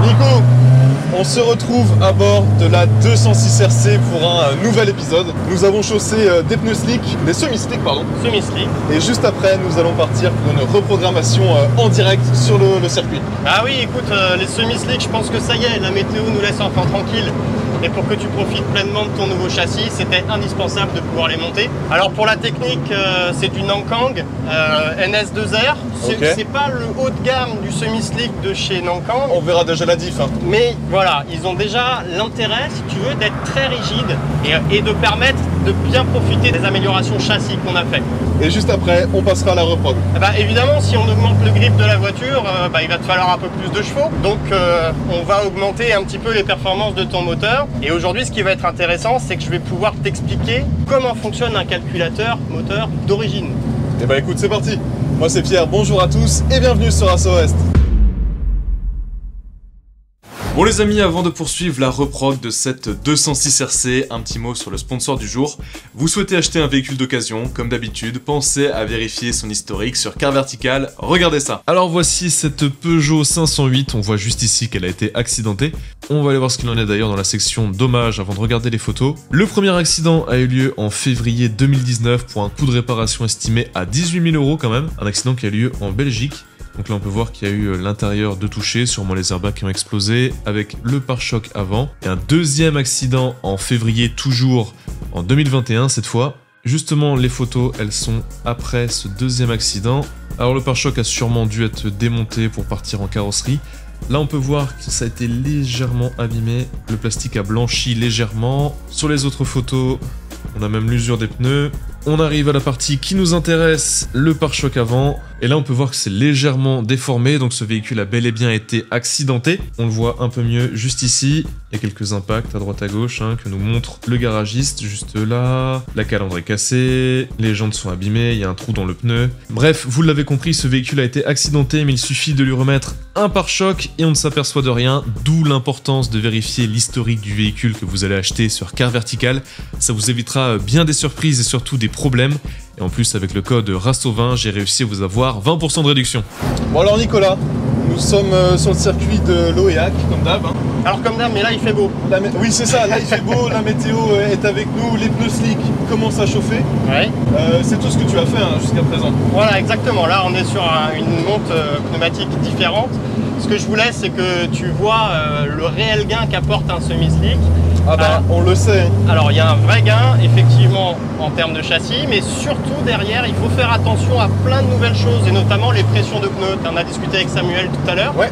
Nico, on se retrouve à bord de la 206 RC pour un nouvel épisode. Nous avons chaussé des pneus slick, des semi-slick pardon. Semi-slick. Et juste après, nous allons partir pour une reprogrammation en direct sur le circuit. Ah oui, écoute, les semi-slick, je pense que ça y est, la météo nous laisse enfin tranquille. Et pour que tu profites pleinement de ton nouveau châssis, c'était indispensable de pouvoir les monter. Alors pour la technique, c'est du Nankang NS2R. C'est pas le haut de gamme du semi-slick de chez Nankang. On verra déjà la diff. Hein. Mais voilà, ils ont déjà l'intérêt, si tu veux, d'être très rigides et de permettre de bien profiter des améliorations châssis qu'on a fait. Et juste après, on passera à la reprog. Évidemment, si on augmente le grip de la voiture, il va te falloir un peu plus de chevaux. Donc on va augmenter un petit peu les performances de ton moteur. Et aujourd'hui, ce qui va être intéressant, c'est que je vais pouvoir t'expliquer comment fonctionne un calculateur moteur d'origine. Et bah écoute, c'est parti. Moi c'est Pierre, bonjour à tous et bienvenue sur Asso West. Bon les amis, avant de poursuivre la reprog de cette 206 RC, un petit mot sur le sponsor du jour. Vous souhaitez acheter un véhicule d'occasion, comme d'habitude, pensez à vérifier son historique sur Car Vertical, regardez ça. Alors voici cette Peugeot 508, on voit juste ici qu'elle a été accidentée. On va aller voir ce qu'il en est d'ailleurs dans la section dommages avant de regarder les photos. Le premier accident a eu lieu en février 2019 pour un coût de réparation estimé à 18 000 € quand même. Un accident qui a eu lieu en Belgique. Donc là on peut voir qu'il y a eu l'intérieur de toucher, sûrement les airbags qui ont explosé, avec le pare-choc avant. Et un deuxième accident en février, toujours en 2021 cette fois. Justement les photos elles sont après ce deuxième accident. Alors le pare-choc a sûrement dû être démonté pour partir en carrosserie. Là on peut voir que ça a été légèrement abîmé, le plastique a blanchi légèrement. Sur les autres photos, on a même l'usure des pneus. On arrive à la partie qui nous intéresse, le pare-choc avant. Et là on peut voir que c'est légèrement déformé, donc ce véhicule a bel et bien été accidenté. On le voit un peu mieux juste ici. Il y a quelques impacts à droite à gauche que nous montre le garagiste, juste là. La calandre est cassée, les jantes sont abîmées, il y a un trou dans le pneu. Bref, vous l'avez compris, ce véhicule a été accidenté, mais il suffit de lui remettre un pare-choc et on ne s'aperçoit de rien. D'où l'importance de vérifier l'historique du véhicule que vous allez acheter sur Car Vertical. Ça vous évitera bien des surprises et surtout des problèmes. Et en plus, avec le code RASTO20, j'ai réussi à vous avoir 20% de réduction. Bon alors Nicolas, nous sommes sur le circuit de l'Oéac, comme d'hab. Alors comme d'hab, mais là il fait beau. Oui c'est ça, là il fait beau, la météo est avec nous, les pneus slick commencent à chauffer. Ouais. C'est tout ce que tu as fait jusqu'à présent. Voilà, exactement. Là on est sur une monte pneumatique différente. Ce que je voulais, c'est que tu vois le réel gain qu'apporte un semi-slick. Ah bah on le sait. Alors il y a un vrai gain effectivement en termes de châssis, mais surtout derrière il faut faire attention à plein de nouvelles choses et notamment les pressions de pneus. Tu en as discuté avec Samuel tout à l'heure. Ouais.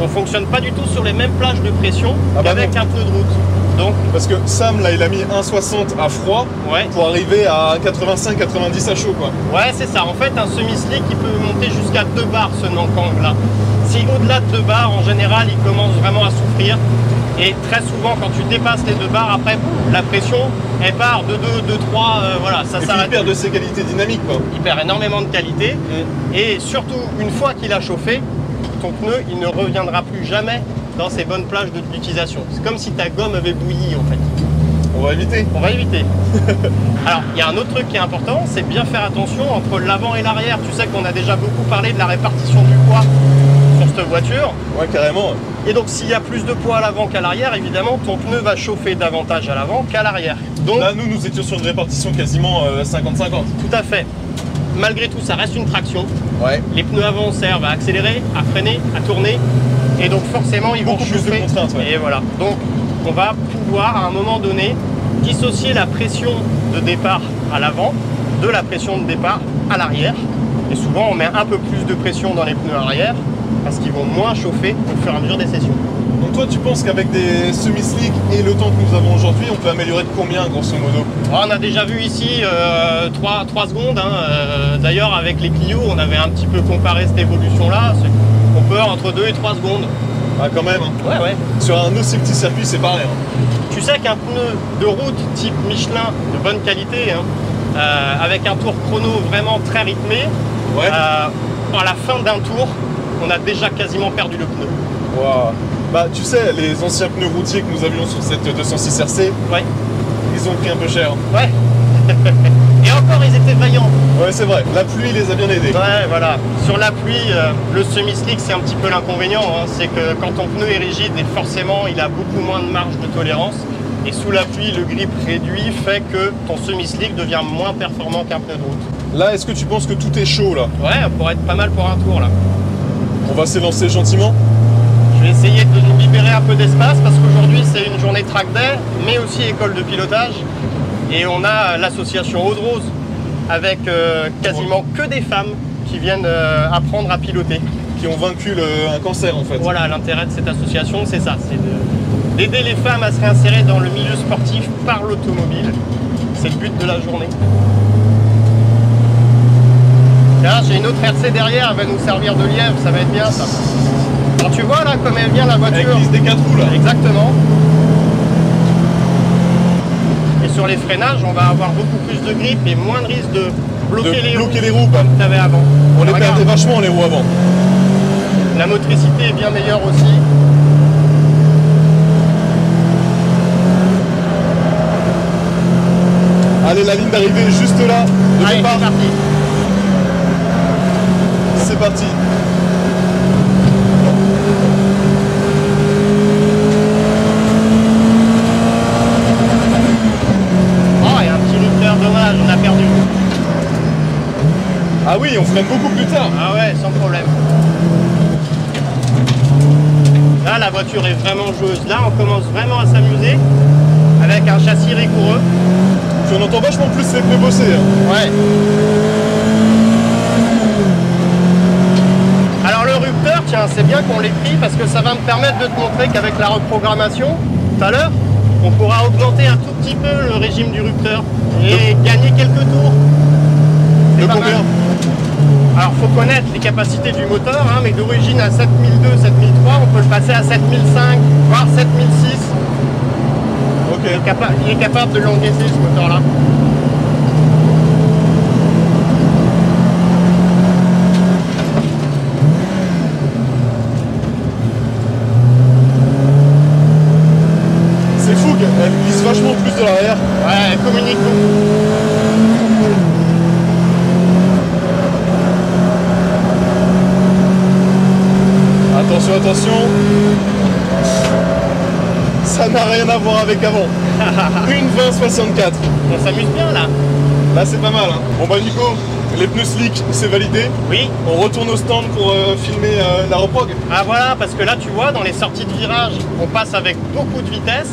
On fonctionne pas du tout sur les mêmes plages de pression qu'avec un pneu de route. Donc, parce que Sam là il a mis 1,60 à froid pour arriver à 85-90 à chaud quoi. Ouais c'est ça, en fait un semi-slick il peut monter jusqu'à 2 bars ce Nankang là. Si au-delà de 2 bars en général il commence vraiment à souffrir. Et très souvent, quand tu dépasses les 2 bars, après, la pression, elle part de 2, 3, voilà, ça s'arrête. Il perd de ses qualités dynamiques, quoi. Il perd énormément de qualité. Et surtout, une fois qu'il a chauffé, ton pneu, il ne reviendra plus jamais dans ses bonnes plages d'utilisation. C'est comme si ta gomme avait bouilli, en fait. On va éviter. On va éviter. Alors, il y a un autre truc qui est important, c'est bien faire attention entre l'avant et l'arrière. Tu sais qu'on a déjà beaucoup parlé de la répartition du poids sur cette voiture. Ouais, carrément. Et donc s'il y a plus de poids à l'avant qu'à l'arrière, évidemment ton pneu va chauffer davantage à l'avant qu'à l'arrière. Donc là nous étions sur une répartition quasiment 50-50. Tout à fait. Malgré tout ça reste une traction. Ouais. Les pneus avant servent à accélérer, à freiner, à tourner. Et donc forcément ils vont chauffer. Plus de contraintes, ouais. Et voilà. Donc on va pouvoir à un moment donné dissocier la pression de départ à l'avant de la pression de départ à l'arrière. Et souvent on met un peu plus de pression dans les pneus arrière parce qu'ils vont moins chauffer au fur et à mesure des sessions. Donc toi tu penses qu'avec des semi-slick et le temps que nous avons aujourd'hui, on peut améliorer de combien grosso modo? On a déjà vu ici 3 secondes. D'ailleurs avec les Clio, on avait un petit peu comparé cette évolution-là. On peut entre 2 et 3 secondes. Ah quand même. Ouais. Sur un aussi petit circuit c'est pareil. Tu sais qu'un pneu de route type Michelin de bonne qualité, avec un tour chrono vraiment très rythmé, à la fin d'un tour, on a déjà quasiment perdu le pneu. Wow. Bah tu sais, les anciens pneus routiers que nous avions sur cette 206 RC, ils ont pris un peu cher. Ouais. Et encore, ils étaient été vaillant. Ouais, c'est vrai, la pluie les a bien aidés. Ouais, voilà. Sur la pluie, le semi-slick, c'est un petit peu l'inconvénient. Hein. C'est que quand ton pneu est rigide, et forcément, il a beaucoup moins de marge de tolérance. Et sous la pluie, le grip réduit fait que ton semi-slick devient moins performant qu'un pneu de route. Là, est-ce que tu penses que tout est chaud là? Ouais, pour être pas mal pour un tour là. On va s'élancer gentiment. Je vais essayer de nous libérer un peu d'espace parce qu'aujourd'hui c'est une journée track day, mais aussi école de pilotage. Et on a l'association Eau de Rose avec quasiment que des femmes qui viennent apprendre à piloter. Qui ont vaincu un cancer en fait. Voilà, l'intérêt de cette association, c'est ça, c'est d'aider les femmes à se réinsérer dans le milieu sportif par l'automobile. C'est le but de la journée. Là, j'ai une autre RC derrière, elle va nous servir de lièvre, ça va être bien ça. Alors tu vois là comme elle vient la voiture. Elle glisse des 4 roues là. Exactement. Et sur les freinages, on va avoir beaucoup plus de grip et moins de risque de bloquer les roues quoi. comme tu avais avant. On les perdait vachement les roues avant. La motricité est bien meilleure aussi. Allez, la ligne d'arrivée est juste là. Allez, c'est parti. C'est parti. Oh, il y a un petit rupteur, dommage, on a perdu. Ah oui, on freine beaucoup plus tard. Ah ouais, sans problème. Là, la voiture est vraiment joueuse. Là, on commence vraiment à s'amuser avec un châssis rigoureux. Puis on entend vachement plus les pneus bosser. Hein. Ouais. Alors le rupteur, tiens, c'est bien qu'on l'ait pris parce que ça va me permettre de te montrer qu'avec la reprogrammation, tout à l'heure, on pourra augmenter un tout petit peu le régime du rupteur et gagner quelques tours. De combien? Alors faut connaître les capacités du moteur, hein, mais d'origine à 7002, 7003, on peut le passer à 7005, voire 7006. Ok. Il est capable de l'encaisser ce moteur-là. C'est fou qu'elle glisse vachement plus de l'arrière. Ouais, elle communique beaucoup. Attention, attention. Ça n'a rien à voir avec avant. Une 2064. On s'amuse bien là. Là c'est pas mal. Hein. Bon bah Nico, les pneus slick c'est validé. Oui. On retourne au stand pour filmer la reprog. Ah voilà, parce que là tu vois, dans les sorties de virage, on passe avec beaucoup de vitesse.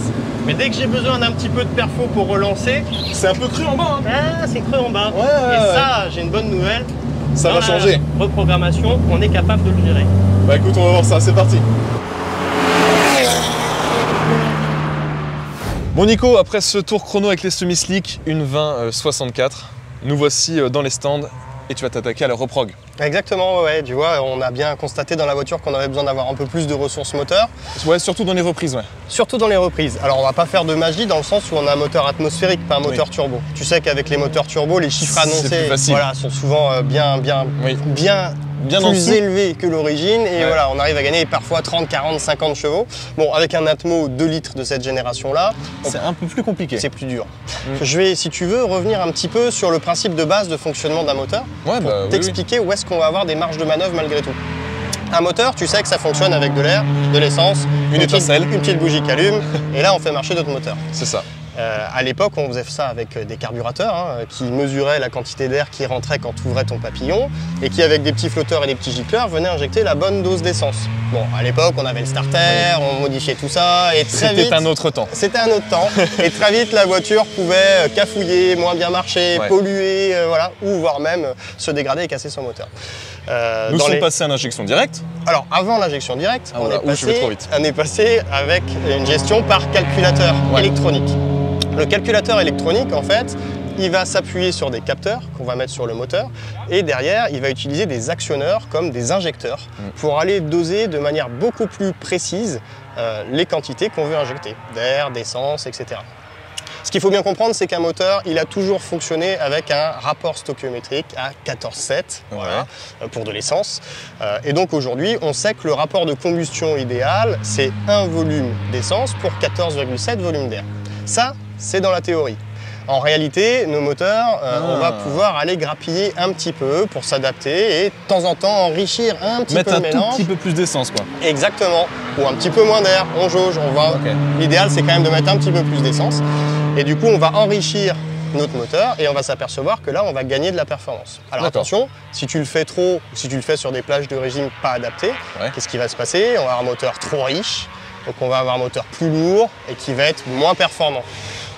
Mais dès que j'ai besoin d'un petit peu de perfo pour relancer... C'est un peu cru en bas. Hein. Ah, c'est creux en bas. Ouais, et ça, j'ai une bonne nouvelle. Ça va changer. Reprogrammation, on est capable de le gérer. Bah écoute, on va voir ça, c'est parti. Bon Nico, après ce tour chrono avec les semi-slick, une 20-64, nous voici dans les stands et tu vas t'attaquer à la reprog. Exactement, ouais, tu vois, on a bien constaté dans la voiture qu'on avait besoin d'avoir un peu plus de ressources moteur. Ouais, surtout dans les reprises, ouais. Surtout dans les reprises. Alors on va pas faire de magie dans le sens où on a un moteur atmosphérique, pas un moteur turbo. Tu sais qu'avec les moteurs turbo, les chiffres annoncés voilà, sont souvent bien plus élevés que l'origine et voilà, on arrive à gagner parfois 30, 40, 50 chevaux. Bon, avec un Atmo 2 litres de cette génération-là, c'est un peu plus compliqué. C'est plus dur. Je vais, si tu veux, revenir un petit peu sur le principe de base de fonctionnement d'un moteur pour t'expliquer où est-ce qu'on va avoir des marges de manœuvre malgré tout. Un moteur, tu sais que ça fonctionne avec de l'air, de l'essence, une petite bougie qui allume, et là on fait marcher notre moteur. C'est ça. À l'époque, on faisait ça avec des carburateurs qui mesuraient la quantité d'air qui rentrait quand tu ouvrais ton papillon et qui, avec des petits flotteurs et des petits gicleurs, venaient injecter la bonne dose d'essence. Bon, à l'époque, on avait le starter, on modifiait tout ça et très vite... C'était un autre temps. C'était un autre temps. Et très vite, la voiture pouvait cafouiller, moins bien marcher, polluer, voilà, ou voire même se dégrader et casser son moteur. Nous sommes passés à l'injection directe. Alors, avant l'injection directe, on est passé avec une gestion par calculateur électronique. Le calculateur électronique, en fait, il va s'appuyer sur des capteurs qu'on va mettre sur le moteur et derrière, il va utiliser des actionneurs comme des injecteurs pour aller doser de manière beaucoup plus précise les quantités qu'on veut injecter, d'air, d'essence, etc. Ce qu'il faut bien comprendre, c'est qu'un moteur, il a toujours fonctionné avec un rapport stoichiométrique à 14,7 voilà, pour de l'essence. Et donc aujourd'hui, on sait que le rapport de combustion idéal, c'est 1 volume d'essence pour 14,7 volumes d'air. Ça, c'est dans la théorie. En réalité, nos moteurs, on va pouvoir aller grappiller un petit peu pour s'adapter et de temps en temps enrichir un petit peu le mélange. Mettre un tout petit peu plus d'essence, quoi. Exactement. Ou un petit peu moins d'air, on jauge, on va. Okay. L'idéal, c'est quand même de mettre un petit peu plus d'essence. Et du coup, on va enrichir notre moteur et on va s'apercevoir que là, on va gagner de la performance. Alors attention, si tu le fais trop, ou si tu le fais sur des plages de régime pas adaptées, qu'est-ce qui va se passer? On va avoir un moteur trop riche, donc on va avoir un moteur plus lourd et qui va être moins performant.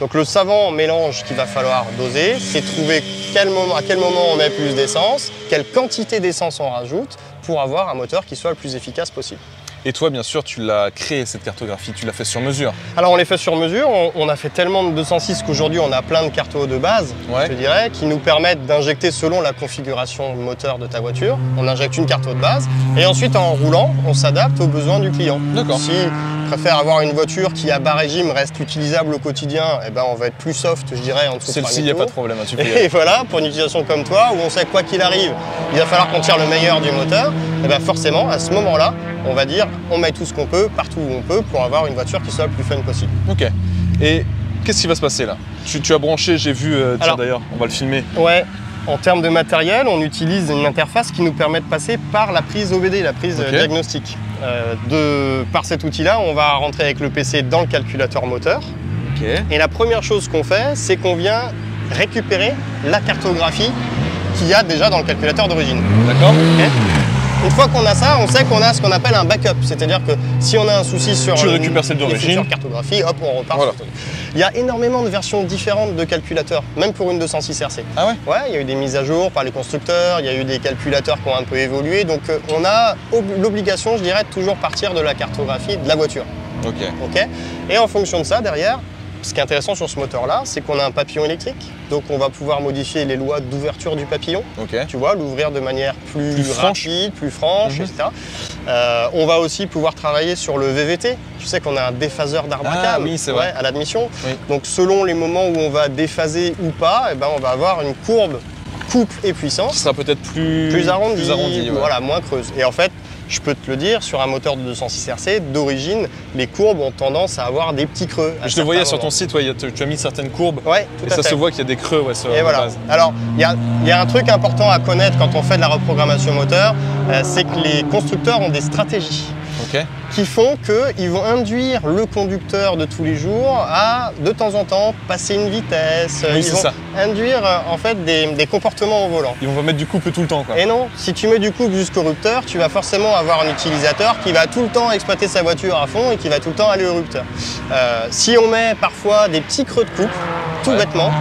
Donc le savant mélange qu'il va falloir doser, c'est trouver à quel moment on met plus d'essence, quelle quantité d'essence on rajoute pour avoir un moteur qui soit le plus efficace possible. Et toi, bien sûr, tu l'as créé cette cartographie, tu l'as fait sur mesure. Alors on les fait sur mesure, on a fait tellement de 206 qu'aujourd'hui on a plein de cartos de base, je dirais, qui nous permettent d'injecter selon la configuration moteur de ta voiture. On injecte une carto de base et ensuite en roulant, on s'adapte aux besoins du client. D'accord. Si préfère avoir une voiture qui à bas régime reste utilisable au quotidien, eh ben on va être plus soft, je dirais, en dessous. Celle-ci, il n'y a pas de problème. Et voilà, pour une utilisation comme toi, où on sait quoi qu'il arrive, il va falloir qu'on tire le meilleur du moteur, et ben forcément, à ce moment-là, on va dire, on met tout ce qu'on peut, partout où on peut, pour avoir une voiture qui soit le plus fun possible. Ok. Et qu'est-ce qui va se passer là? Tu as branché, j'ai vu, tiens d'ailleurs, on va le filmer. Ouais. En termes de matériel, on utilise une interface qui nous permet de passer par la prise OBD, la prise diagnostique. Par cet outil-là, on va rentrer avec le PC dans le calculateur moteur. Et la première chose qu'on fait, c'est qu'on vient récupérer la cartographie qu'il y a déjà dans le calculateur d'origine. D'accord. Une fois qu'on a ça, on sait qu'on a ce qu'on appelle un backup. C'est-à-dire que si on a un souci sur une future cartographie, hop, on repart. Voilà. Il y a énormément de versions différentes de calculateurs, même pour une 206 RC. Ah ouais? Ouais, il y a eu des mises à jour par les constructeurs, il y a eu des calculateurs qui ont un peu évolué. Donc on a l'obligation, je dirais, de toujours partir de la cartographie de la voiture. Ok. Et en fonction de ça, derrière, ce qui est intéressant sur ce moteur-là, c'est qu'on a un papillon électrique. Donc on va pouvoir modifier les lois d'ouverture du papillon. Tu vois, l'ouvrir de manière plus rapide, plus franche, etc. On va aussi pouvoir travailler sur le VVT. Tu sais qu'on a un déphaseur d'arbre à câble à l'admission. Donc selon les moments où on va déphaser ou pas, eh ben, on va avoir une courbe couple et puissance. Qui sera peut-être plus arrondie, voilà, moins creuse. Et en fait, je peux te le dire, sur un moteur de 206 RC, d'origine, les courbes ont tendance à avoir des petits creux. Je te voyais sur ton site, tu as mis certaines courbes, et ça se voit qu'il y a des creux sur la base. Alors, il y a un truc important à connaître quand on fait de la reprogrammation moteur, c'est que les constructeurs ont des stratégies qui font qu'ils vont induire le conducteur de tous les jours à, de temps en temps, passer une vitesse. Ils vont induire en fait des comportements au volant. Ils vont mettre du couple tout le temps, quoi. Et non, si tu mets du couple jusqu'au rupteur, tu vas forcément avoir un utilisateur qui va tout le temps exploiter sa voiture à fond et qui va tout le temps aller au rupteur. Si on met parfois des petits creux de couple, tout bêtement,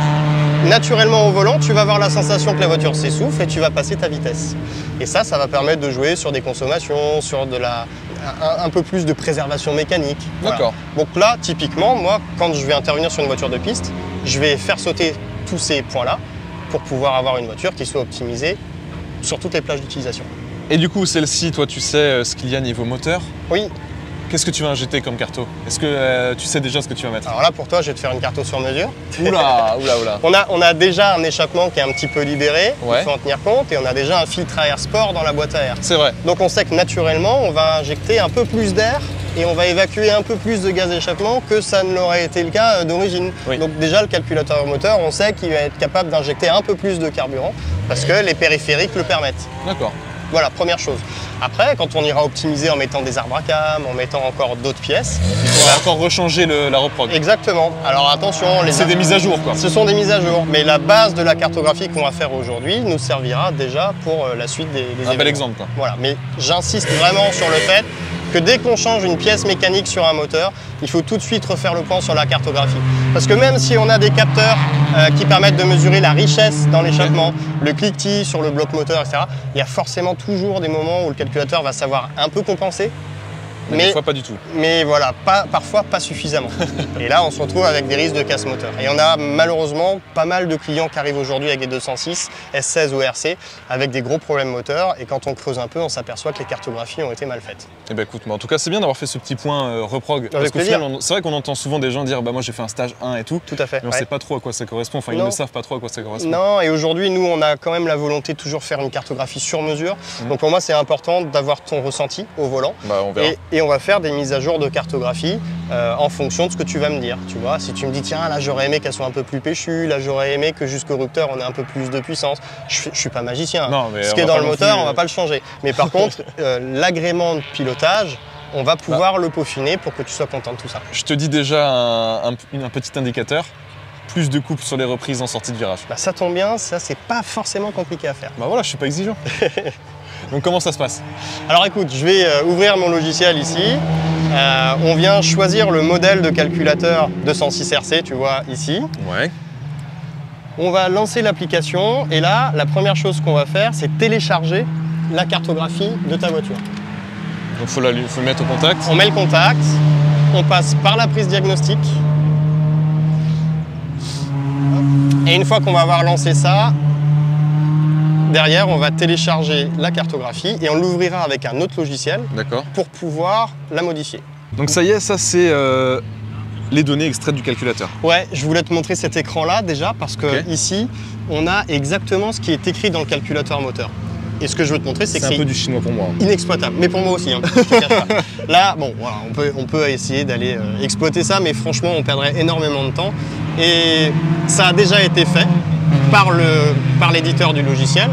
naturellement au volant, tu vas avoir la sensation que la voiture s'essouffle et tu vas passer ta vitesse. Et ça va permettre de jouer sur des consommations, sur un peu plus de préservation mécanique. D'accord. Donc là, typiquement, moi, quand je vais intervenir sur une voiture de piste, je vais faire sauter tous ces points-là pour pouvoir avoir une voiture qui soit optimisée sur toutes les plages d'utilisation. Et du coup, celle-ci, toi, tu sais ce qu'il y a niveau moteur? Oui. Qu'est-ce que tu vas injecter comme carto? Est-ce que tu sais déjà ce que tu vas mettre? Alors là, pour toi, je vais te faire une carto sur mesure. Oula. On a déjà un échappement qui est un petit peu libéré, il faut en tenir compte, et on a déjà un filtre à air sport dans la boîte à air. C'est vrai. Donc on sait que naturellement, on va injecter un peu plus d'air et on va évacuer un peu plus de gaz d'échappement que ça ne l'aurait été le cas d'origine. Donc déjà, le calculateur moteur, on sait qu'il va être capable d'injecter un peu plus de carburant parce que les périphériques le permettent. D'accord. Voilà, première chose. Après, quand on ira optimiser en mettant des arbres à cam, en mettant encore d'autres pièces, on va encore rechanger la reprog. Exactement. Alors attention, c'est des mises à jour, quoi. Ce sont des mises à jour, mais la base de la cartographie qu'on va faire aujourd'hui nous servira déjà pour la suite des événements. Un bel exemple, quoi. Voilà, mais j'insiste vraiment sur le fait que dès qu'on change une pièce mécanique sur un moteur, il faut tout de suite refaire le point sur la cartographie. Parce que même si on a des capteurs qui permettent de mesurer la richesse dans l'échappement, le cliquetis sur le bloc moteur, etc., il y a forcément toujours des moments où le calculateur va savoir un peu compenser. Mais des fois pas du tout. Mais voilà, parfois pas suffisamment. Et là, on se retrouve avec des risques de casse moteur. Et on a malheureusement pas mal de clients qui arrivent aujourd'hui avec des 206, S16 ou RC, avec des gros problèmes moteurs. Et quand on creuse un peu, on s'aperçoit que les cartographies ont été mal faites. Eh ben écoute, en tout cas, c'est bien d'avoir fait ce petit point reprog. Parce qu'au final, c'est vrai qu'on entend souvent des gens dire moi j'ai fait un stage 1 et tout. Tout à fait. Mais on sait pas trop à quoi ça correspond. Enfin, ils ne savent pas trop à quoi ça correspond. Non, et aujourd'hui, nous, on a quand même la volonté de toujours faire une cartographie sur mesure. Donc pour moi, c'est important d'avoir ton ressenti au volant. Bah, on verra. Et et on va faire des mises à jour de cartographie en fonction de ce que tu vas me dire. Tu vois, si tu me dis tiens là j'aurais aimé qu'elles soient un peu plus péchues, là j'aurais aimé que jusqu'au rupteur on ait un peu plus de puissance. Je suis pas magicien. Non, mais ce qui est dans le moteur, on va pas le changer. Mais par contre, l'agrément de pilotage, on va pouvoir le peaufiner pour que tu sois content de tout ça. Je te dis déjà un petit indicateur. Plus de couple sur les reprises en sortie de virage. Bah, ça tombe bien, ça c'est pas forcément compliqué à faire. Bah voilà, je suis pas exigeant. Donc comment ça se passe? Alors écoute, je vais ouvrir mon logiciel ici. On vient choisir le modèle de calculateur 206RC, tu vois ici. Ouais. On va lancer l'application et là, la première chose qu'on va faire, c'est télécharger la cartographie de ta voiture. Donc faut le mettre au contact. On met le contact, on passe par la prise diagnostic. Et une fois qu'on va avoir lancé ça, derrière, on va télécharger la cartographie et on l'ouvrira avec un autre logiciel pour pouvoir la modifier. Donc ça y est, ça c'est les données extraites du calculateur. Ouais, je voulais te montrer cet écran-là déjà parce que ici, on a exactement ce qui est écrit dans le calculateur moteur. Et ce que je veux te montrer, c'est que c'est un peu du chinois pour moi. Inexploitable, mais pour moi aussi. Hein, je te cache pas. Là, bon, voilà, on peut essayer d'aller exploiter ça, mais franchement, on perdrait énormément de temps. Et ça a déjà été fait par l'éditeur du logiciel.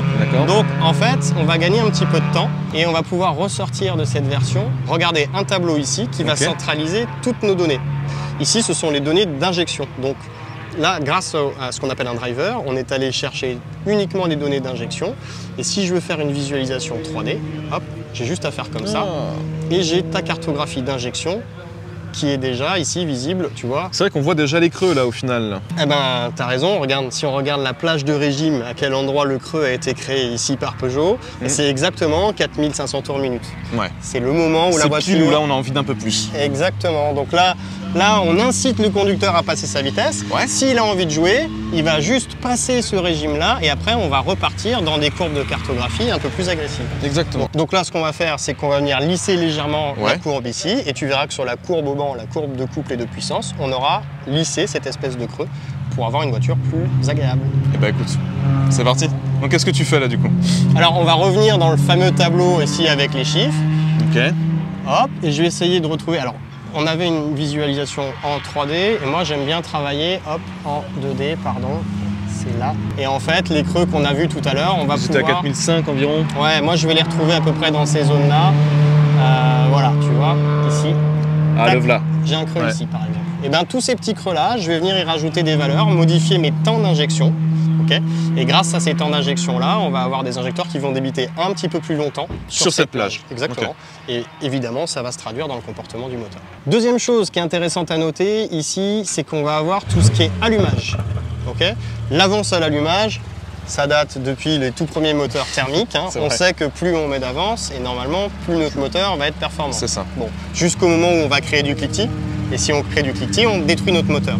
Donc, en fait, on va gagner un petit peu de temps et on va pouvoir ressortir de cette version. Regardez un tableau ici qui va centraliser toutes nos données. Ici, ce sont les données d'injection. Donc, là, grâce à ce qu'on appelle un driver, on est allé chercher uniquement les données d'injection. Et si je veux faire une visualisation 3D, hop, j'ai juste à faire comme ça. Et j'ai ta cartographie d'injection qui est déjà ici visible, tu vois. C'est vrai qu'on voit déjà les creux là au final. Eh ben, t'as raison, regarde, si on regarde la plage de régime, à quel endroit le creux a été créé ici par Peugeot, c'est exactement 4500 tours minute. Ouais. C'est le moment où la voiture... C'est pile où là on a envie d'un peu plus. Exactement, donc là on incite le conducteur à passer sa vitesse. S'il a envie de jouer, il va juste passer ce régime-là et après on va repartir dans des courbes de cartographie un peu plus agressives. Exactement. Donc là, ce qu'on va faire, c'est qu'on va venir lisser légèrement la courbe ici et tu verras que sur la courbe au banc, la courbe de couple et de puissance, on aura lissé cette espèce de creux pour avoir une voiture plus agréable. Et bah écoute, c'est parti. Donc qu'est-ce que tu fais là du coup? Alors on va revenir dans le fameux tableau ici avec les chiffres. Ok. Hop, et je vais essayer de retrouver... Alors, on avait une visualisation en 3D et moi j'aime bien travailler en 2D, pardon, c'est là. Et en fait, les creux qu'on a vus tout à l'heure, on va pouvoir... C'était à 4005 environ. Ouais, moi je vais les retrouver à peu près dans ces zones-là. Voilà, tu vois, ici. Ah, le voilà. J'ai un creux ici, par exemple. Et bien tous ces petits creux-là, je vais venir y rajouter des valeurs, modifier mes temps d'injection. Et grâce à ces temps d'injection-là, on va avoir des injecteurs qui vont débiter un petit peu plus longtemps sur cette plage. Exactement. Et évidemment, ça va se traduire dans le comportement du moteur. Deuxième chose qui est intéressante à noter ici, c'est qu'on va avoir tout ce qui est allumage. L'avance à l'allumage, ça date depuis les tout premiers moteurs thermiques. On sait que plus on met d'avance, et normalement, plus notre moteur va être performant. C'est ça. Bon, jusqu'au moment où on va créer du cliquetis. Et si on crée du cliquetis, on détruit notre moteur.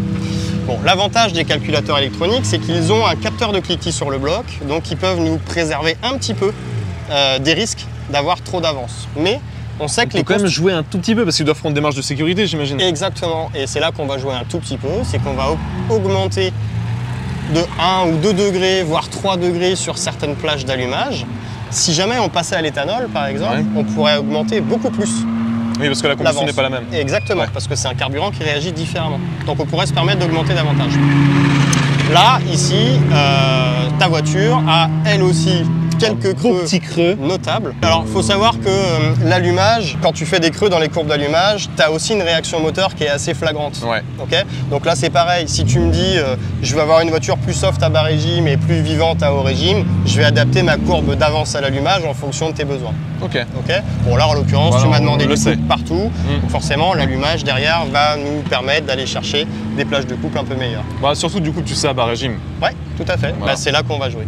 Bon, l'avantage des calculateurs électroniques, c'est qu'ils ont un capteur de cliquetis sur le bloc, donc ils peuvent nous préserver un petit peu des risques d'avoir trop d'avance. Mais on sait que les quand même jouer un tout petit peu, parce qu'ils doivent prendre des marges de sécurité, j'imagine. Exactement, et c'est là qu'on va jouer un tout petit peu, c'est qu'on va augmenter de 1 ou 2 degrés, voire 3 degrés sur certaines plages d'allumage. Si jamais on passait à l'éthanol, par exemple, on pourrait augmenter beaucoup plus. Oui, parce que la combustion n'est pas la même. Exactement, parce que c'est un carburant qui réagit différemment. Donc on pourrait se permettre d'augmenter davantage. Là, ici, ta voiture a elle aussi quelques petits creux notables. Alors, il faut savoir que l'allumage, quand tu fais des creux dans les courbes d'allumage, tu as aussi une réaction moteur qui est assez flagrante. Donc là, c'est pareil. Si tu me dis, je veux avoir une voiture plus soft à bas régime et plus vivante à haut régime, je vais adapter ma courbe d'avance à l'allumage en fonction de tes besoins. Bon, là, en l'occurrence, tu m'as demandé du couple partout. Donc forcément, l'allumage derrière va nous permettre d'aller chercher des plages de couple un peu meilleures. Surtout, du coup, tu sais à bas régime. Ouais, tout à fait. C'est là qu'on va jouer.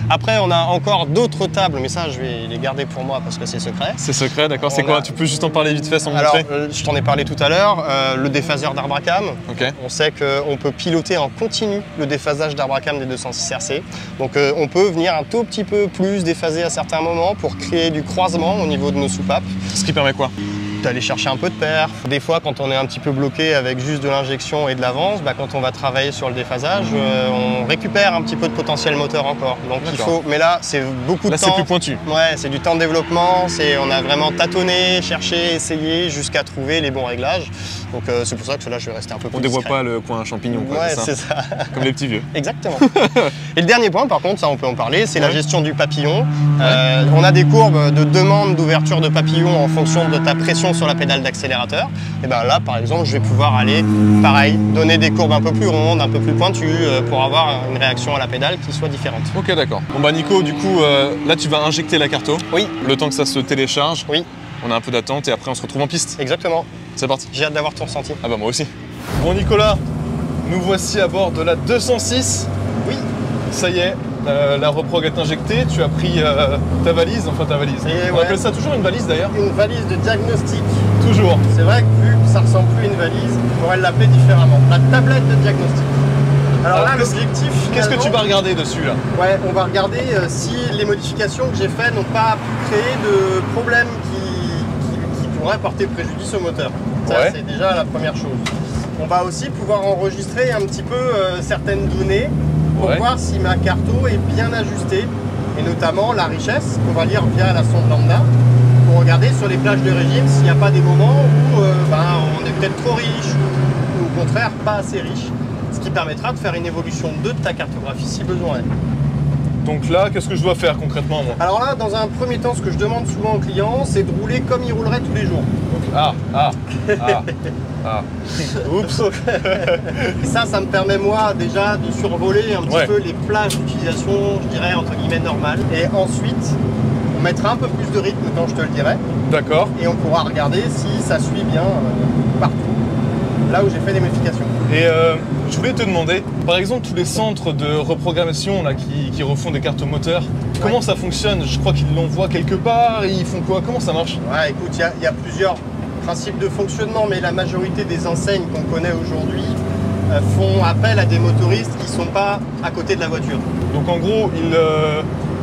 Après, on a encore d'autres tables, mais ça, je vais les garder pour moi parce que c'est secret. C'est secret, d'accord. C'est quoi? Tu peux juste en parler vite fait sans Alors, montrer? je t'en ai parlé tout à l'heure, le déphaseur d'Arbracam. On sait qu'on peut piloter en continu le déphasage d'Arbracam des 206RC. Donc, on peut venir un tout petit peu plus déphaser à certains moments pour créer du croisement au niveau de nos soupapes. Ce qui permet quoi? d'aller chercher un peu de perf. Des fois, quand on est un petit peu bloqué avec juste de l'injection et de l'avance, quand on va travailler sur le déphasage, on récupère un petit peu de potentiel moteur encore. Donc il faut, mais là, c'est beaucoup de temps. Là, c'est plus pointu. Ouais, c'est du temps de développement. On a vraiment tâtonné, cherché, essayé jusqu'à trouver les bons réglages. Donc c'est pour ça que là, je vais rester un peu plus discret. On ne dévoie pas le coin champignon. Quoi, ouais, c'est ça. Comme les petits vieux. Exactement. Et le dernier point, par contre, ça on peut en parler, c'est la gestion du papillon. On a des courbes de demande d'ouverture de papillon en fonction de ta pression sur la pédale d'accélérateur. Et bien là, par exemple, je vais pouvoir aller, pareil, donner des courbes un peu plus rondes, un peu plus pointues, pour avoir une réaction à la pédale qui soit différente. Ok, d'accord. Bon bah Nico, du coup, là tu vas injecter la carto. Oui. Le temps que ça se télécharge. Oui. On a un peu d'attente et après on se retrouve en piste. Exactement. C'est parti. J'ai hâte d'avoir ton ressenti. Ah bah moi aussi. Bon Nicolas, nous voici à bord de la 206. Oui. Ça y est, la reprog est injectée, tu as pris ta valise, enfin ta valise. On appelle ça toujours une valise d'ailleurs. Une valise de diagnostic. Toujours. C'est vrai que vu que ça ressemble plus à une valise, on pourrait l'appeler différemment. La tablette de diagnostic. Alors là, l'objectif. Qu'est-ce que tu vas regarder dessus là? Ouais, on va regarder si les modifications que j'ai faites n'ont pas pu créer de problèmes qui pourraient porter préjudice au moteur. Ça, c'est déjà la première chose. On va aussi pouvoir enregistrer un petit peu certaines données pour voir si ma carto est bien ajustée, et notamment la richesse qu'on va lire via la sonde lambda, pour regarder sur les plages de régime s'il n'y a pas des moments où on est peut-être trop riche ou au contraire pas assez riche, ce qui permettra de faire une évolution de ta cartographie si besoin est. Donc là, qu'est-ce que je dois faire concrètement moi? Alors là, dans un premier temps, ce que je demande souvent aux clients, c'est de rouler comme ils rouleraient tous les jours. Oups. Et ça me permet moi déjà de survoler un petit peu les plages d'utilisation, je dirais entre guillemets normales. Et ensuite, on mettra un peu plus de rythme quand je te le dirai. D'accord. Et on pourra regarder si ça suit bien partout, là où j'ai fait des modifications. Et je voulais te demander, par exemple, tous les centres de reprogrammation là, qui refont des cartes moteurs, comment ça fonctionne? Je crois qu'ils l'envoient quelque part, ils font quoi? Comment ça marche? Ouais, écoute, il y a plusieurs principes de fonctionnement, mais la majorité des enseignes qu'on connaît aujourd'hui font appel à des motoristes qui ne sont pas à côté de la voiture. Donc en gros,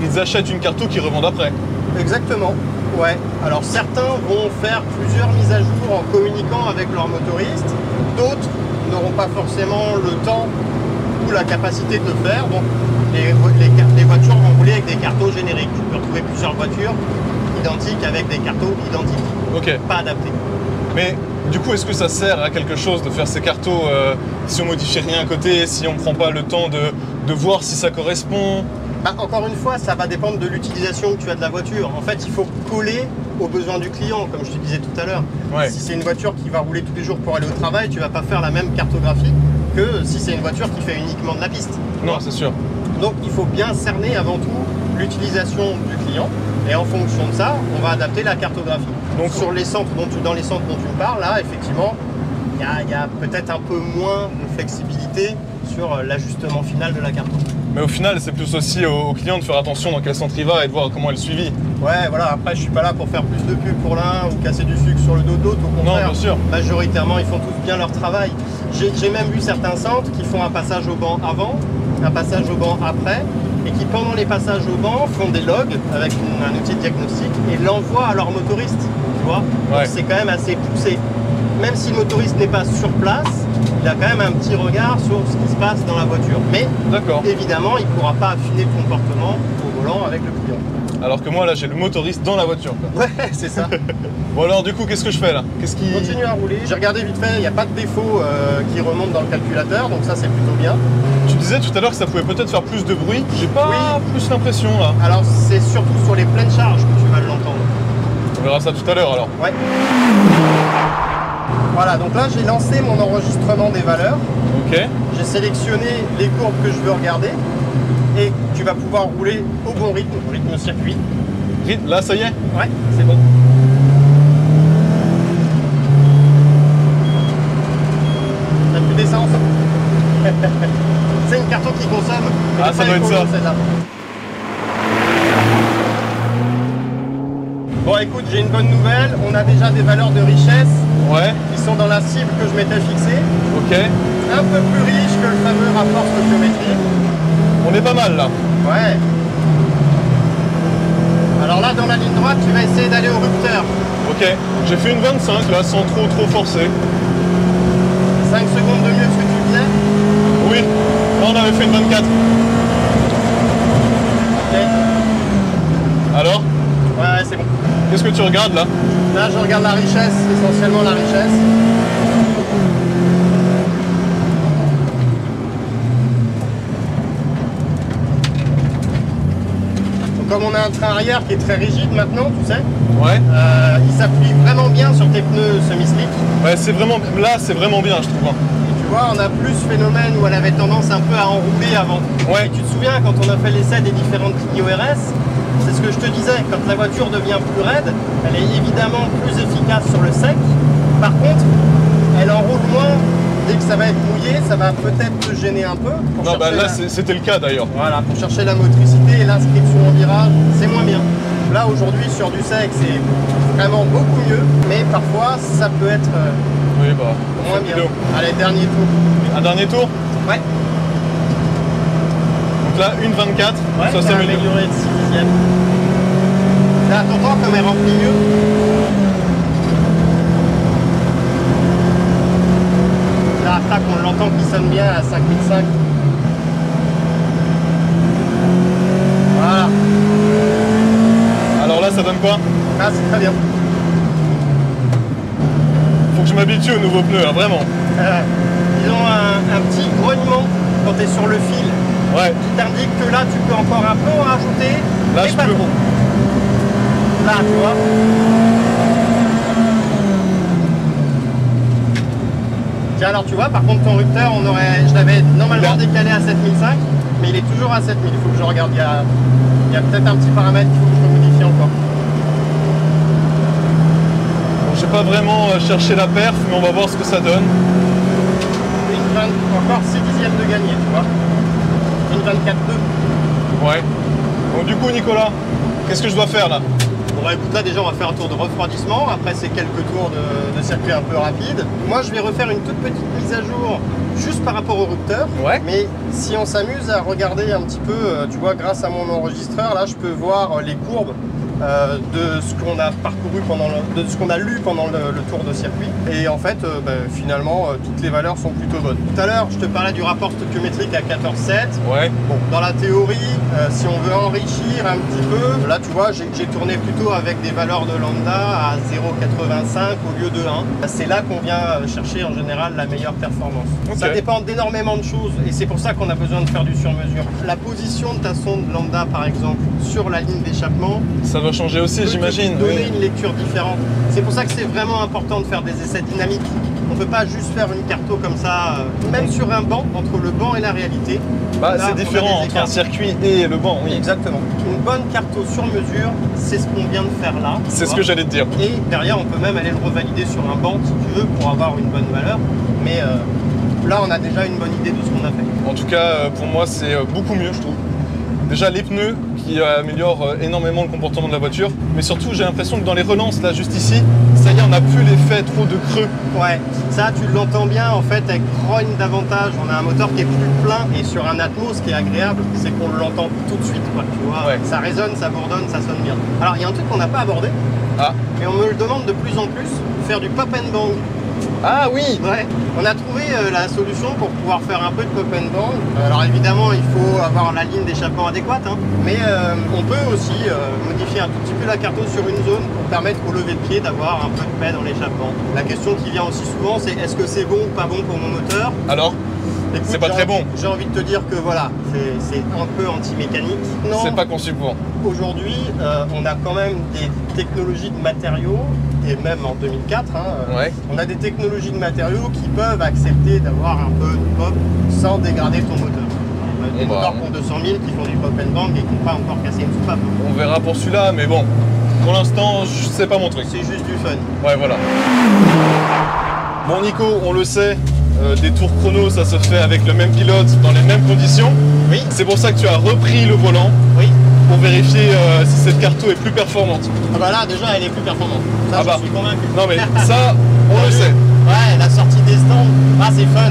ils achètent une carto qu'ils revendent après? Exactement, ouais. Alors certains vont faire plusieurs mises à jour en communiquant avec leurs motoristes, d'autres n'auront pas forcément le temps ou la capacité de le faire, donc les voitures vont rouler avec des cartos génériques. Tu peux retrouver plusieurs voitures identiques avec des cartos identiques, pas adaptés. Mais du coup, est-ce que ça sert à quelque chose de faire ces cartos si on modifie rien à côté, si on ne prend pas le temps de voir si ça correspond? Encore une fois, ça va dépendre de l'utilisation que tu as de la voiture. En fait, il faut coller aux besoins du client, comme je te disais tout à l'heure. Si c'est une voiture qui va rouler tous les jours pour aller au travail, tu ne vas pas faire la même cartographie que si c'est une voiture qui fait uniquement de la piste. Non, c'est sûr. Donc, il faut bien cerner avant tout l'utilisation du client. Et en fonction de ça, on va adapter la cartographie. Donc, dans les centres dont tu me parles, là, effectivement, il y a peut-être un peu moins de flexibilité sur l'ajustement final de la carto. Mais au final, c'est plus aussi au client de faire attention dans quel centre il va et de voir comment elle est suivie. Ouais, voilà, après je suis pas là pour faire plus de pub pour l'un ou casser du sucre sur le dos de l'autre, au contraire. Non, bien sûr. Majoritairement, ils font tous bien leur travail. J'ai même vu certains centres qui font un passage au banc avant, un passage au banc après, et qui pendant les passages au banc font des logs avec un outil de diagnostic et l'envoient à leur motoriste, tu vois. Donc c'est quand même assez poussé. Même si le motoriste n'est pas sur place, il a quand même un petit regard sur ce qui se passe dans la voiture. Mais évidemment, il ne pourra pas affiner le comportement au volant avec le client. Alors que moi, là, j'ai le motoriste dans la voiture. Quoi. Ouais, c'est ça. Bon alors, du coup, qu'est-ce que je fais là? Continue à rouler. J'ai regardé vite fait, il n'y a pas de défaut qui remonte dans le calculateur, donc ça, c'est plutôt bien. Tu disais tout à l'heure que ça pouvait peut-être faire plus de bruit. J'ai pas plus l'impression là. Alors, c'est surtout sur les pleines charges que tu vas l'entendre. On verra ça tout à l'heure alors. Ouais. Voilà, donc là j'ai lancé mon enregistrement des valeurs. J'ai sélectionné les courbes que je veux regarder et tu vas pouvoir rouler au bon rythme, au rythme circuit. Là, ça y est? Ouais, c'est bon. T'as plus d'essence. C'est une carton qui consomme. Ah, ça doit être ça. Bon, écoute, j'ai une bonne nouvelle. On a déjà des valeurs de richesse. Qui sont dans la cible que je m'étais fixée. Un peu plus riche que le fameux rapport stoichiométrique. On est pas mal là. Ouais. Alors là, dans la ligne droite, tu vas essayer d'aller au rupteur. Ok, j'ai fait une 25 là, sans trop forcer. 5 secondes de mieux que ce que tu disais. Oui, là on avait fait une 24. Ok. Alors, Ouais, c'est bon. qu'est-ce que tu regardes là? Là, je regarde la richesse, essentiellement la richesse. Donc, comme on a un train arrière qui est très rigide maintenant, tu sais, Ouais. il s'appuie vraiment bien sur tes pneus semi-slick. Ouais, c'est vraiment, là c'est vraiment bien je trouve. Hein. Et tu vois, on a plus ce phénomène où elle avait tendance un peu à enrouler avant. Ouais. Et tu te souviens, quand on a fait l'essai des différentes Clio RS, c'est ce que je te disais, quand la voiture devient plus raide, elle est évidemment plus efficace sur le sec. Par contre, elle enroule moins. Dès que ça va être mouillé, ça va peut-être te gêner un peu. Pour Non, bah chercher là c'était le cas d'ailleurs. Voilà, pour chercher la motricité et l'inscription en virage, c'est moins bien. Là, aujourd'hui, sur du sec, c'est vraiment beaucoup mieux, mais parfois, ça peut être Oui, bah. moins bien. vidéo. Allez, dernier tour. Un dernier tour. Ouais. Donc là, une 24, Ouais, ça t'as s'améliore. amélioré de 6 dixièmes. Là, t'entends comme elle remplit mieux. Là, à track, on l'entend qui sonne bien à 5005. Voilà. Alors là, ça donne quoi? Là, c'est très bien. Faut que je m'habitue aux nouveaux pneus, hein, vraiment. Ils ont un petit grognement quand tu es sur le fil Ouais. qui t'indique que là, tu peux encore un peu en rajouter, Là, mais je pas peux. trop. Là, tu vois. Tiens, alors tu vois, par contre, ton rupteur, je l'avais normalement décalé à 7005, mais il est toujours à 7000. Il faut que je regarde. Il y a peut-être un petit paramètre qu'il faut que je modifie encore. Bon, j'ai pas vraiment cherché la perf, mais on va voir ce que ça donne. Encore 6 dixièmes de gagné, tu vois. Une 24,2. Ouais. Donc du coup, Nicolas, qu'est-ce que je dois faire là? Bon bah écoute, là déjà on va faire un tour de refroidissement, après c'est quelques tours de circuit un peu rapide. Moi je vais refaire une toute petite mise à jour juste par rapport au rupteur. Ouais. Mais si on s'amuse à regarder un petit peu, tu vois, grâce à mon enregistreur, là je peux voir les courbes de ce qu'on a parcouru de ce qu'on a lu pendant le tour de circuit. Et en fait, finalement, toutes les valeurs sont plutôt bonnes. Tout à l'heure, je te parlais du rapport stoichiométrique à 14,7. Ouais. Bon, dans la théorie, si on veut enrichir un petit peu, là tu vois, j'ai tourné plutôt avec des valeurs de lambda à 0,85 au lieu de 1. C'est là qu'on vient chercher en général la meilleure performance. Ok. Ça dépend d'énormément de choses et c'est pour ça qu'on a besoin de faire du sur-mesure. La position de ta sonde lambda par exemple sur la ligne d'échappement, Ça va changer aussi, peut j'imagine. te donner Oui. une lecture différente. C'est pour ça que c'est vraiment important de faire des essais dynamiques. On ne peut pas juste faire une carto comme ça, même sur un banc, entre le banc et la réalité. Bah, Là, c'est on a différent des entre un écarts. circuit et le banc, oui. Exactement. Une bonne carto sur mesure, c'est ce qu'on vient de faire là. tu C'est ce vois. que j'allais te dire. Et derrière, on peut même aller le revalider sur un banc si tu veux pour avoir une bonne valeur. Mais là, on a déjà une bonne idée de ce qu'on a fait. En tout cas, pour moi, c'est beaucoup mieux, je trouve. Déjà, les pneus qui améliorent énormément le comportement de la voiture. Mais surtout, j'ai l'impression que dans les relances, là, juste ici, ça y est, on n'a plus l'effet trop de creux. Ouais, ça tu l'entends bien en fait, elle grogne davantage. On a un moteur qui est plus plein et sur un Atmos, ce qui est agréable, c'est qu'on l'entend tout de suite, quoi, tu vois. Ouais. Ça résonne, ça bourdonne, ça sonne bien. Alors il y a un truc qu'on n'a pas abordé, Ah. mais on me le demande de plus en plus, faire du pop and bang. Ah oui. Ouais, on a trouvé la solution pour pouvoir faire un peu de pop and bang. Alors évidemment, il faut avoir la ligne d'échappement adéquate, hein, mais on peut aussi modifier un tout petit peu la carto sur une zone pour permettre au lever de pied d'avoir un peu de paix dans l'échappement. La question qui vient aussi souvent, c'est est-ce que c'est bon ou pas bon pour mon moteur? Alors, Écoute, c'est pas j'ai très bon. J'ai envie de te dire que voilà, c'est un peu anti-mécanique. Non, c'est pas conçu pour. aujourd'hui, on a quand même des technologies de matériaux, et même en 2004, hein, Ouais. on a des technologies de matériaux qui peuvent accepter d'avoir un peu de pop sans dégrader ton moteur. Des Bon, bah, moteurs pour 200 000 qui font du pop and bang et qui n'ont pas encore cassé une soupape. On verra pour celui-là, mais bon, pour l'instant, c'est pas mon truc. C'est juste du fun. Ouais, voilà. Bon, Nico, on le sait, des tours chrono, ça se fait avec le même pilote, dans les mêmes conditions. Oui, C'est pour ça que tu as repris le volant oui. pour vérifier si cette carto est plus performante. Ah bah là, déjà, elle est plus performante. Ça, Ah bah. je suis convaincu. Non mais ça, on le sait. Ouais, la sortie des stands, ah c'est fun.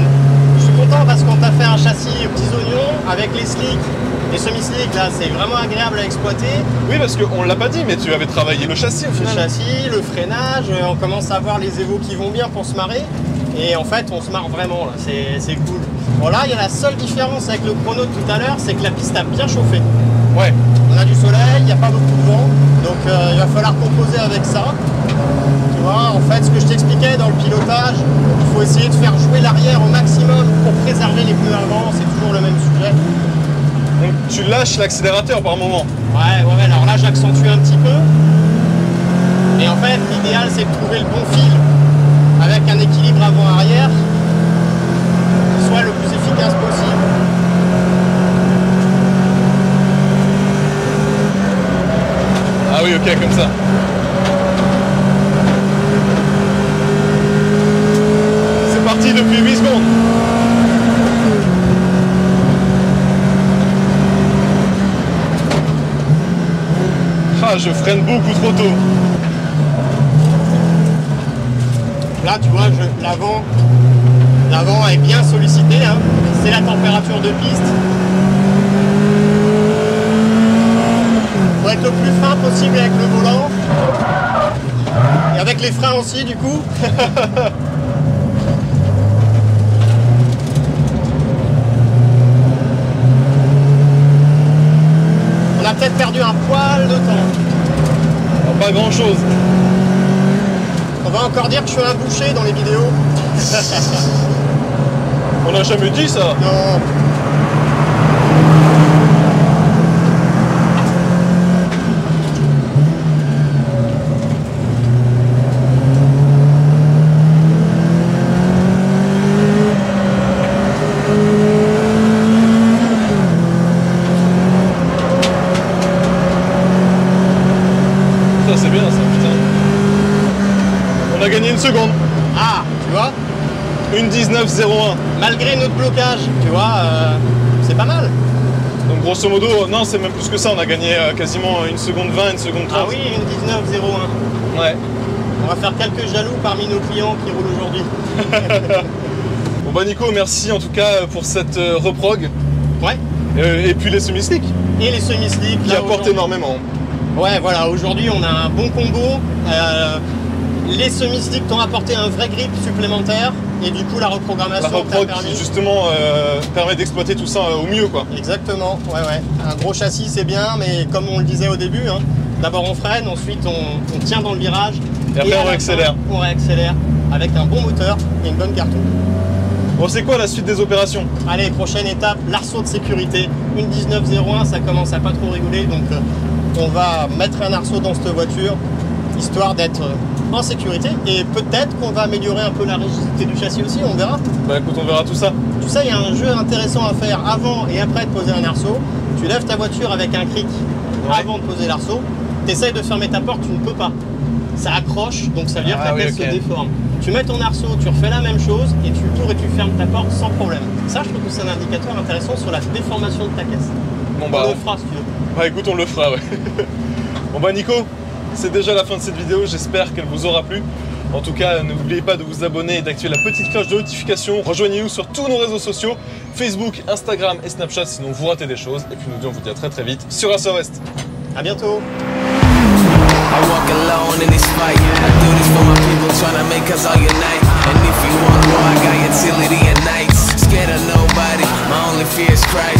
Je suis content content parce qu'on t'a fait un châssis aux petits oignons avec les slicks. Les semi-slicks, là, c'est vraiment agréable à exploiter. Oui, parce qu'on l'a pas dit, mais tu avais travaillé le châssis au final. Le châssis, le freinage, on commence à voir les évos qui vont bien pour se marrer. Et en fait, on se marre vraiment, là, c'est cool. Bon, là, il y a la seule différence avec le chrono de tout à l'heure, c'est que la piste a bien chauffé. Ouais. On a du soleil, il n'y a pas beaucoup de vent, donc il va falloir composer avec ça. Tu vois, en fait, ce que je t'expliquais dans le pilotage, il faut essayer de faire jouer l'arrière au maximum pour préserver les pneus avant, c'est toujours le même sujet. Donc tu lâches l'accélérateur par moment. Ouais, alors là j'accentue un petit peu. Et en fait, l'idéal c'est de trouver le bon fil avec un équilibre avant-arrière qui soit le plus efficace possible. Ah oui, ok, comme ça. C'est parti depuis 8 secondes. Ah, je freine beaucoup trop tôt. Là, tu vois, l'avant est bien sollicité, hein. C'est la température de piste. Faut être le plus fin possible avec le volant. Et avec les freins aussi, du coup. On a peut-être perdu un poil de temps. Pas grand chose. On va encore dire que je suis un boucher dans les vidéos. On n'a jamais dit ça. Non. Ça c'est bien ça, putain. On a gagné une seconde. Ah, tu vois, Une 19,01. malgré notre blocage, tu vois, c'est pas mal. Donc grosso modo, non c'est même plus que ça, on a gagné quasiment 1 seconde 20, 1 seconde 30. Ah oui, une 19,01. Ouais. On va faire quelques jaloux parmi nos clients qui roulent aujourd'hui. Bon bah Nico, merci en tout cas pour cette reprog. Ouais. Et puis les semi-slicks Et les semi-slicks. qui là, apportent aujourd'hui. énormément. Ouais, voilà, aujourd'hui on a un bon combo. Les semi-slicks t'ont apporté un vrai grip supplémentaire et du coup la La reprogrammation t'a reprog permis. qui justement permet d'exploiter tout ça au mieux quoi. Exactement, ouais. Un gros châssis c'est bien, mais comme on le disait au début, hein, d'abord on freine, ensuite on tient dans le virage. Et après, à on la réaccélère. fin, on réaccélère avec un bon moteur et une bonne cartouche. Bon, c'est quoi la suite des opérations? Allez, prochaine étape, l'arceau de sécurité. Une 1901, ça commence à pas trop rigoler, donc on va mettre un arceau dans cette voiture, histoire d'être en sécurité. Et peut-être qu'on va améliorer un peu la rigidité du châssis aussi, on verra. Bah écoute, on verra tout ça. Tout ça, il y a un jeu intéressant à faire avant et après de poser un arceau. Tu lèves ta voiture avec un cric avant de poser l'arceau. Tu essayes de fermer ta porte, tu ne peux pas. Ça accroche, donc ça veut dire que ta pièce se déforme. Tu mets ton arceau, tu refais la même chose et tu ouvres et tu fermes ta porte sans problème. Ça, je trouve que c'est un indicateur intéressant sur la déformation de ta caisse. Bon bah, On le fera si tu veux. bah écoute, on le fera, ouais. Bon bah Nico, c'est déjà la fin de cette vidéo, j'espère qu'elle vous aura plu. En tout cas, n'oubliez pas de vous abonner et d'activer la petite cloche de notification. Rejoignez-nous sur tous nos réseaux sociaux, Facebook, Instagram et Snapchat, sinon vous ratez des choses. Et puis nous on vous dit à très vite sur Asso West. À bientôt. I walk alone in this fight. I do this for my people, tryna make us all unite. And if you want war, I got utility at nights. Scared of nobody, my only fear is Christ.